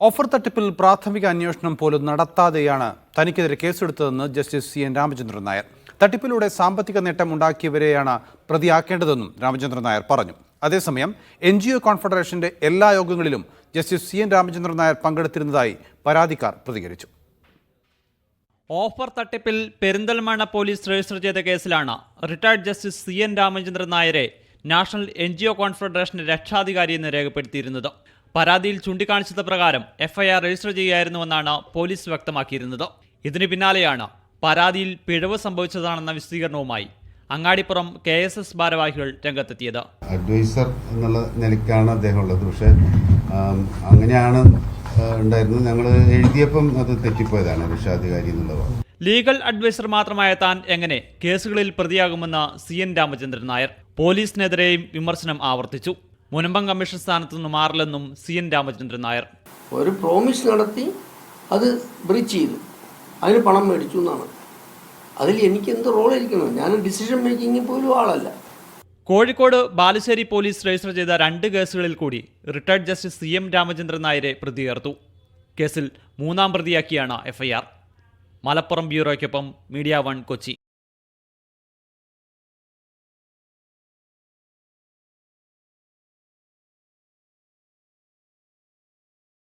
Offer തട്ടിപ്പിൽ പ്രാഥമിക അന്വേഷണം പോലും നടത്താതെയാണ് തനിക്കെതിരെ കേസെടുത്തതെന്ന് ജസ്റ്റിസ് CN രാമചന്ദ്രൻ നായർ. തട്ടിപ്പിലൂടെ സാമ്പത്തിക നേട്ടം ഉണ്ടാക്കിയവരെയാണ് പ്രതിയാക്കേണ്ടതെന്നും രാമചന്ദ്രൻ നായർ പറഞ്ഞു. അതേസമയം NGO കോൺഫെഡറേഷന്റെ എല്ലാ യോഗങ്ങളിലും ജസ്റ്റിസ് CN രാമചന്ദ്രൻ നായർ പങ്കെടുത്തിരുന്നതായി പരാതിക്കാർ പ്രതികരിച്ചു. ഓഫർ തട്ടിപ്പിൽ പെരിന്തൽമണ്ണ പോലീസ് രജിസ്റ്റർ ചെയ്ത കേസിലാണ് റിട്ടയർഡ് ജസ്റ്റിസ് CN രാമചന്ദ്രൻ നായരെ നാഷണൽ NGO കോൺഫെഡറേഷൻ രക്ഷാധികാരിയെന്ന് രേഖപ്പെടുത്തിയിരുന്നത്. പരാതിയിൽ ചൂണ്ടിക്കാണിച്ചത് പ്രകാരം FIR രജിസ്റ്റർ ചെയ്യുകയായിരുന്നുവെന്നാണ് പോലീസ് വ്യക്തമാക്കിയിരുന്നത്. ഇതിന് പിന്നാലെയാണ് പരാതിയിൽ പിഴവ് സംഭവിച്ചതാണെന്ന വിശദീകരണവുമായി അങ്ങാടിപ്പുറം KSS ഭാരവാഹികൾ രംഗത്തെത്തിയത്. അഡ്വൈസർ എന്നുള്ള നിലയ്ക്കാണ് അദ്ദേഹം ഉള്ളത്. പക്ഷേ അങ്ങനെയാണ് ഉണ്ടായിരുന്നത്. ഞങ്ങൾ എഴുതിയപ്പം അത് തെറ്റിപ്പോയതാണ് രക്ഷാധികാരി എന്നുള്ളത്. ലീഗൽ അഡ്വൈസർ മാത്രമായ താൻ എങ്ങനെ കേസുകളിൽ പ്രതിയാകുമെന്ന് CN രാമചന്ദ്രൻ നായർ. പോലീസിനെതിരെയും വിമർശനം ആവർത്തിച്ചു. മുനമ്പം കമ്മീഷൻ സ്ഥാനത്തു നിന്ന് മാറില്ലെന്നും CN രാമചന്ദ്രൻ നായർ. ഒരു പ്രോമിസ് നടത്തി അത് ബ്രീച്ച് ചെയ്തു, അതിന് പണം മേടിച്ചു എന്നാണ്. അതിൽ എനിക്ക് എന്ത് റോളിരിക്കണം? ഞാൻ ഡിസിഷൻ മേക്കിങ്ങിൽ പോലും ആളല്ല. കോഴിക്കോട് ബാലുശ്ശേരി പോലീസ് രജിസ്റ്റർ ചെയ്ത 2 കേസുകളിൽ കൂടി റിട്ടയർഡ് ജസ്റ്റിസ് CM രാമചന്ദ്രൻ നായരെ പ്രതി ചേർത്തു. കേസിൽ 3ാം പ്രതിയാക്കിയാണ് FIR. മലപ്പുറം ബ്യൂറോയ്ക്കൊപ്പം മീഡിയ 1 കൊച്ചി.